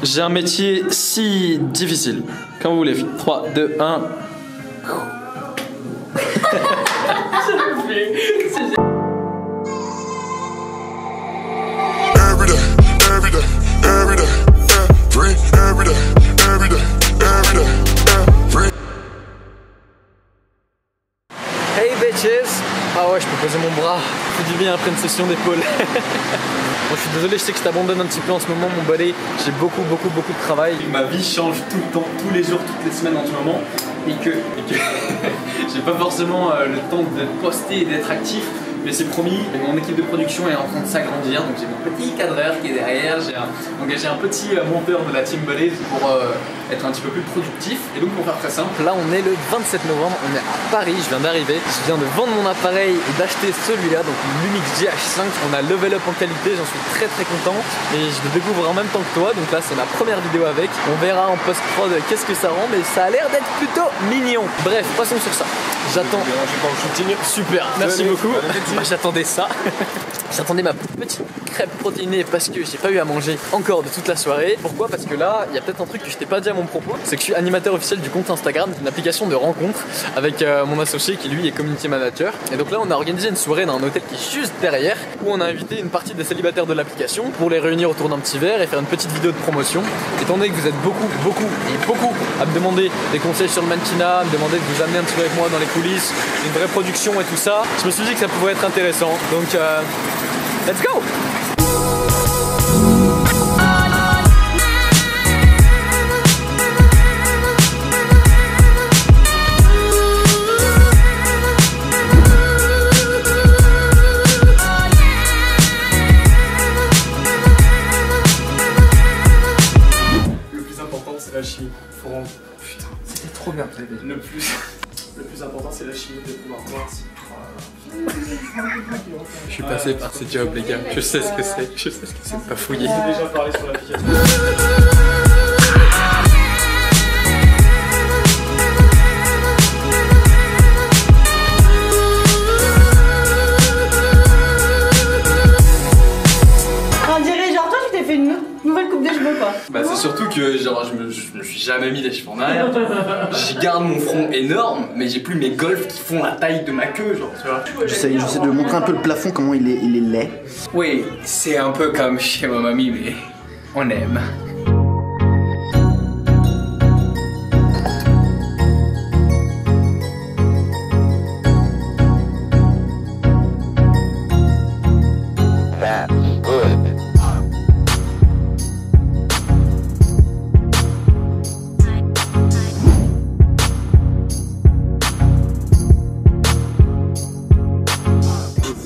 J'ai un métier si difficile. Comme vous voulez, 3, 2, 1. Hey bitches! Ah ouais, je peux poser mon bras. Ça fait du bien après une session d'épaule. Bon, je suis désolé, je sais que je t'abandonne un petit peu en ce moment, mon balai. J'ai beaucoup de travail. Ma vie change tout le temps, tous les jours, toutes les semaines en ce moment. Et que j'ai pas forcément le temps de poster et d'être actif. Mais c'est promis, mon équipe de production est en train de s'agrandir. Donc j'ai mon petit cadreur qui est derrière. J'ai engagé un petit monteur de la team balai pour être un petit peu plus productif. Et donc pour faire très simple, là on est le 27 novembre, on est à Paris, je viens d'arriver. Je viens de vendre mon appareil et d'acheter celui-là, donc l'Unix GH5. On a level up en qualité, j'en suis très content. Et je le découvre en même temps que toi, donc là c'est ma première vidéo avec. On verra en post-prod qu'est-ce que ça rend, mais ça a l'air d'être plutôt mignon. Bref, passons sur ça. J'attends. Super, merci beaucoup. Bah, j'attendais ça. J'attendais ma petite crêpe protéinée parce que j'ai pas eu à manger encore de toute la soirée. Pourquoi? Parce que là, il y a peut-être un truc que je t'ai pas dit à mon propos. C'est que je suis animateur officiel du compte Instagram, une application de rencontre avec mon associé qui lui est community manager. Et donc là, on a organisé une soirée dans un hôtel qui est juste derrière où on a invité une partie des célibataires de l'application pour les réunir autour d'un petit verre et faire une petite vidéo de promotion. Étant donné que vous êtes beaucoup à me demander des conseils sur le mannequinat, à me demander de vous amener un petit peu avec moi dans les coulisses, une vraie production et tout ça, je me suis dit que ça pouvait être intéressant. Donc, let's go! Le plus important c'est la chimie. Faut rendre... Putain, C'était trop bien, le plus important c'est la chimie de pouvoir voir si... Je suis passé par ces jobs, les gars. Je sais ce que c'est. Je sais ce que c'est de pas fouiller. J'ai déjà parlé sur l'application. On dirait genre toi tu t'es fait une nouvelle coupe de cheveux quoi. Bah c'est surtout que genre je me suis jamais mis les cheveux en arrière. J'y garde mon front énorme, mais j'ai plus mes golfs qui font la taille de ma queue, genre tu vois. J'essaie de montrer un peu le plafond, comment il est laid. Oui, c'est un peu comme chez ma mamie, mais on aime.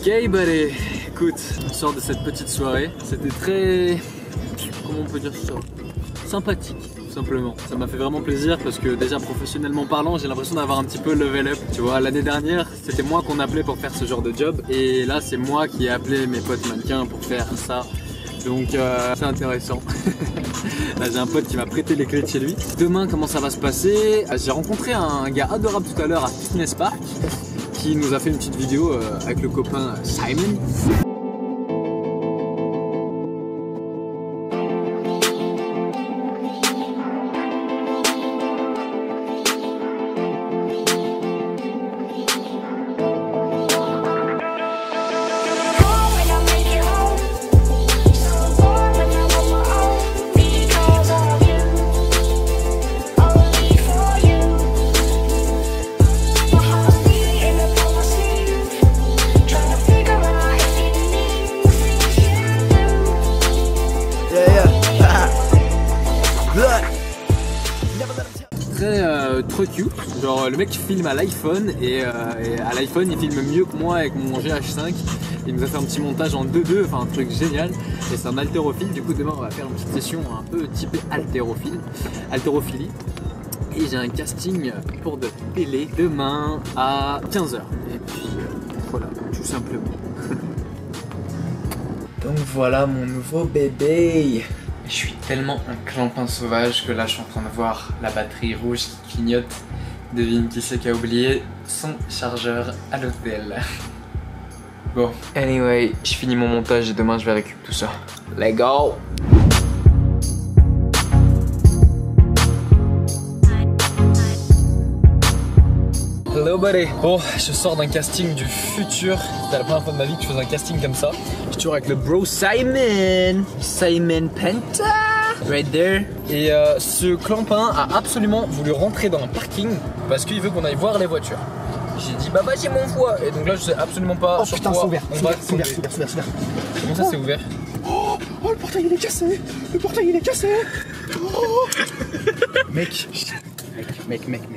Ok, bah allez, écoute, on sort de cette petite soirée. C'était très... comment on peut dire ça? Sympathique, tout simplement. Ça m'a fait vraiment plaisir parce que déjà professionnellement parlant, j'ai l'impression d'avoir un petit peu level up. Tu vois, l'année dernière, c'était moi qu'on appelait pour faire ce genre de job. Et là, c'est moi qui ai appelé mes potes mannequins pour faire ça. Donc c'est intéressant. Là j'ai un pote qui m'a prêté les clés de chez lui. Demain comment ça va se passer? J'ai rencontré un gars adorable tout à l'heure à Fitness Park qui nous a fait une petite vidéo avec le copain Simon. Trop cute, genre le mec filme à l'iPhone et à l'iPhone il filme mieux que moi avec mon GH5. Il nous a fait un petit montage en 2-2, enfin un truc génial. Et c'est un haltérophile, du coup demain on va faire une petite session un peu typée haltérophilie. Et j'ai un casting pour de télé demain à 15h. Et puis voilà, tout simplement. Donc voilà mon nouveau bébé. Je suis tellement un clampin sauvage que là je suis en train de voir la batterie rouge qui clignote. Devine qui c'est qui a oublié son chargeur à l'hôtel. Bon, anyway, je finis mon montage et demain je vais récupérer tout ça. Let's go! Yo buddy. Bon, je sors d'un casting du futur. C'était la première fois de ma vie que je faisais un casting comme ça. Je suis toujours avec le bro Simon Penta. Right there. Et ce clampin a absolument voulu rentrer dans un parking parce qu'il veut qu'on aille voir les voitures. J'ai dit bah vas-y mon foie. Et donc là je sais absolument pas sur putain, quoi c'est ouvert. on va C'est ouvert. Comment ça c'est ouvert? Oh, le portail il est cassé. Le portail il est cassé. Oh. Mec.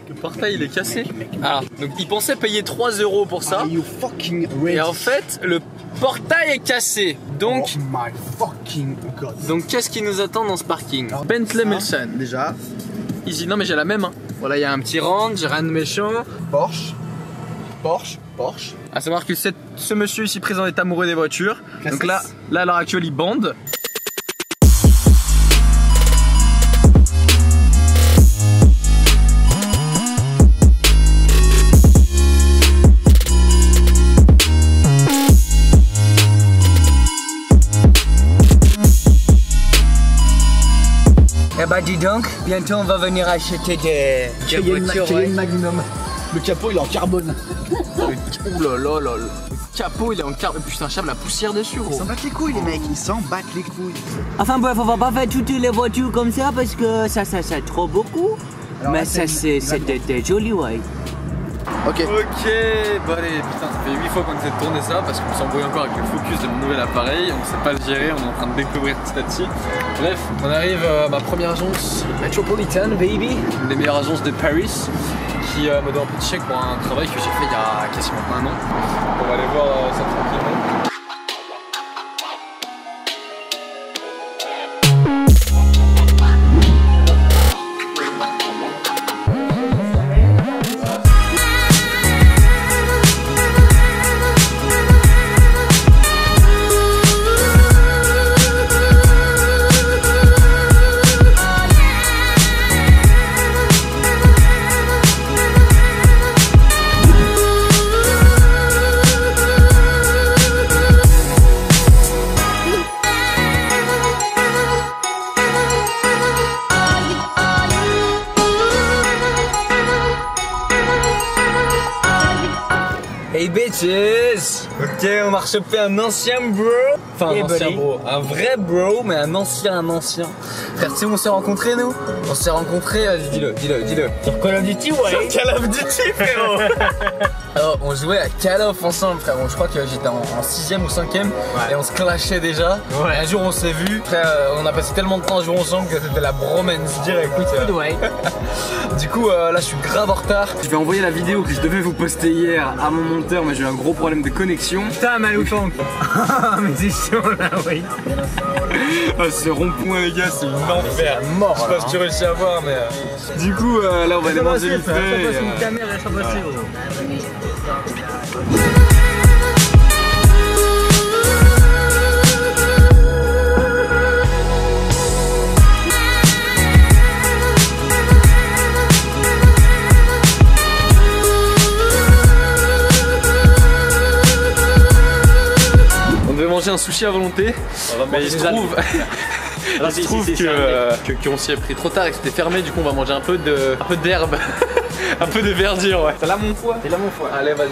Le portail il est cassé. Alors donc il pensait payer 3 € pour ça. Are you fucking ready? Et en fait le portail est cassé. Donc oh my fucking god. Donc qu'est-ce qui nous attend dans ce parking? Bentley Milson. Déjà. Easy, non mais j'ai la même hein. Voilà, il y a un petit range, rien de méchant. Porsche. À savoir que ce monsieur ici présent est amoureux des voitures. Classe Donc là à l'heure actuelle il bande. Eh bah dis donc, bientôt on va venir acheter des voitures. Cayenne Magnum. Le capot il est en carbone. Ouh là là là. Le capot il est en carbone. Putain, chape la poussière dessus gros. Ils s'en battent les couilles les mecs, ils s'en battent les couilles. Enfin bref, on va pas faire toutes les voitures comme ça parce que ça c'est trop beaucoup. Alors, mais là, ça c'est des jolis ouais. Ok. Bon allez, putain, ça fait 8 fois qu'on essaie de tourner ça parce qu'on s'embrouille encore avec le focus de mon nouvel appareil, on ne sait pas le gérer, on est en train de découvrir petit à petit. Bref, on arrive à ma première agence Metropolitan baby, une des meilleures agences de Paris, qui me donne un petit chèque pour un travail que j'ai fait il y a quasiment 1 an. On va aller voir ça tranquillement. Hey bitches! Ok, on a rechopé un ancien bro. Enfin, un ancien bro. Un vrai bro, mais un ancien. Frère, tu sais où on s'est rencontrés, nous? On s'est rencontrés, dis-le. Sur Call of Duty ouais. Sur Call of Duty, frérot! Alors, on jouait à Call of ensemble, frère. Je crois que j'étais en 6ème ou 5ème et on se clashait déjà. Ouais. Et un jour, on s'est vu. Frère, on a passé tellement de temps à jouer ensemble que c'était la bromance direct. Ouais. Du coup, là, je suis grave en retard. Je vais envoyer la vidéo que je devais vous poster hier à mon monteur, mais j'ai eu un gros problème de connexion. Putain, Malouton. Mais c'est chaud là, oui. Ah, ce rond-point, les gars, c'est une enfer. Mort. Je sais pas si tu réussis à voir, mais. Du coup, là, on va aller manger vite fait. Une caméra, ça va passer. Manger un sushi à volonté, mais il se trouve, qu'on s'y est pris trop tard et que c'était fermé, du coup on va manger un peu d'herbe, un peu de verdure, ouais. T'es là mon foie? T'es là mon foie. Allez, vas-y.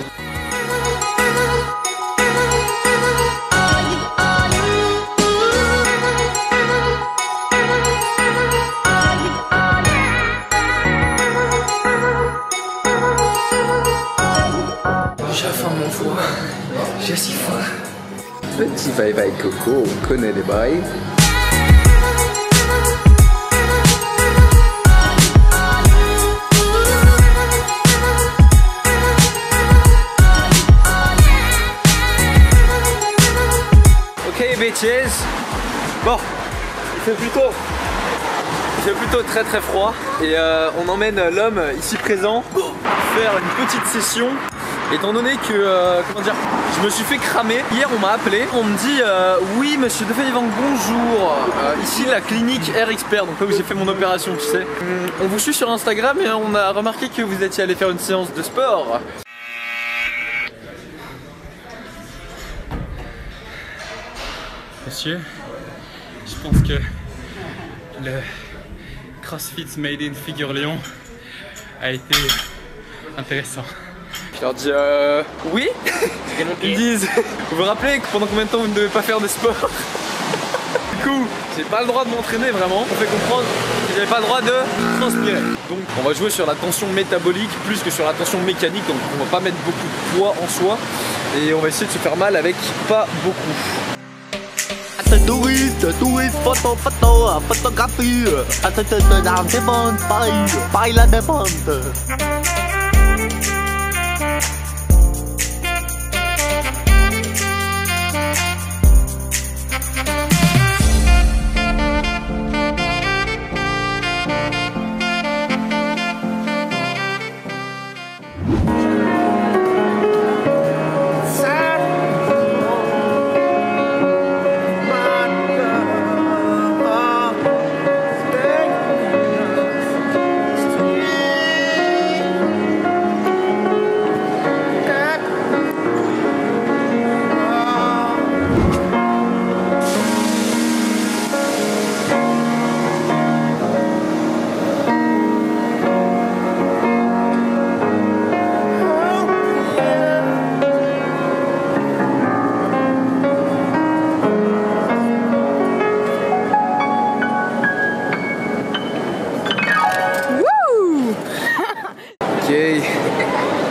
J'ai faim mon foie, j'ai si faim. Petit bye coco, on connaît les bails. Ok bitches. Bon, il fait plutôt très très froid et on emmène l'homme ici présent pour faire une petite session. Étant donné que, comment dire, je me suis fait cramer. Hier on m'a appelé, on me dit oui monsieur Defenivang bonjour, ici la clinique Air Expert, donc là où j'ai fait mon opération tu sais. On vous suit sur Instagram et on a remarqué que vous étiez allé faire une séance de sport. Monsieur, je pense que le CrossFit Made in Figure Lyon a été intéressant. Je leur dis oui. Ils disent vous vous rappelez que pendant combien de temps vous ne devez pas faire de sport? Du coup, j'ai pas le droit de m'entraîner vraiment. On fait comprendre que j'avais pas le droit de transpirer. Donc on va jouer sur la tension métabolique plus que sur la tension mécanique. Donc on va pas mettre beaucoup de poids en soi. Et on va essayer de se faire mal avec pas beaucoup. Photographie, pareil la défense.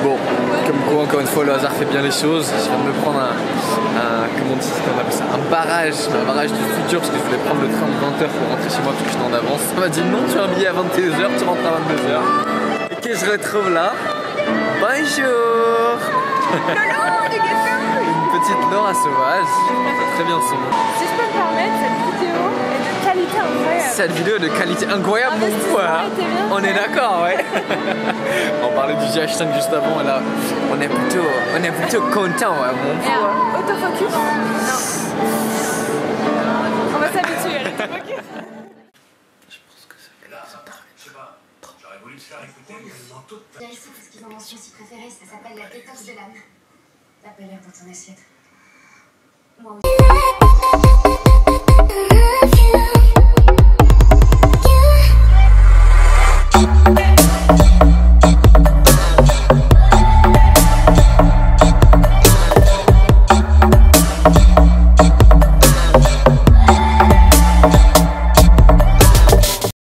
Bon, comme quoi encore une fois le hasard fait bien les choses. Je viens de me prendre comment on dit, on appelle ça, un barrage du futur parce que je voulais prendre le train de 20h pour rentrer chez moi parce que j'étais en avance. On m'a dit non, tu as un billet à 21h, tu rentres à 22h. Et que je retrouve là. Bonjour. Une petite Laura sauvage. Très bien son nom. Si je peux me permettre, cette vidéo est de qualité incroyable. Cette vidéo est de qualité incroyable, mon frère. On est d'accord, ouais. On parlait du GH5 juste avant et là, on est plutôt content, ouais, mon frère. Autofocus? Non. On va s'habituer à l'autofocus. Je pense que ça je sais pas. J'aurais voulu te faire écouter, mais dans toute ta... Ils savent ce qu'ils ont mention si préférée, ça s'appelle la détox de l'âme. T'as pas l'air dans ton assiette. Moi aussi.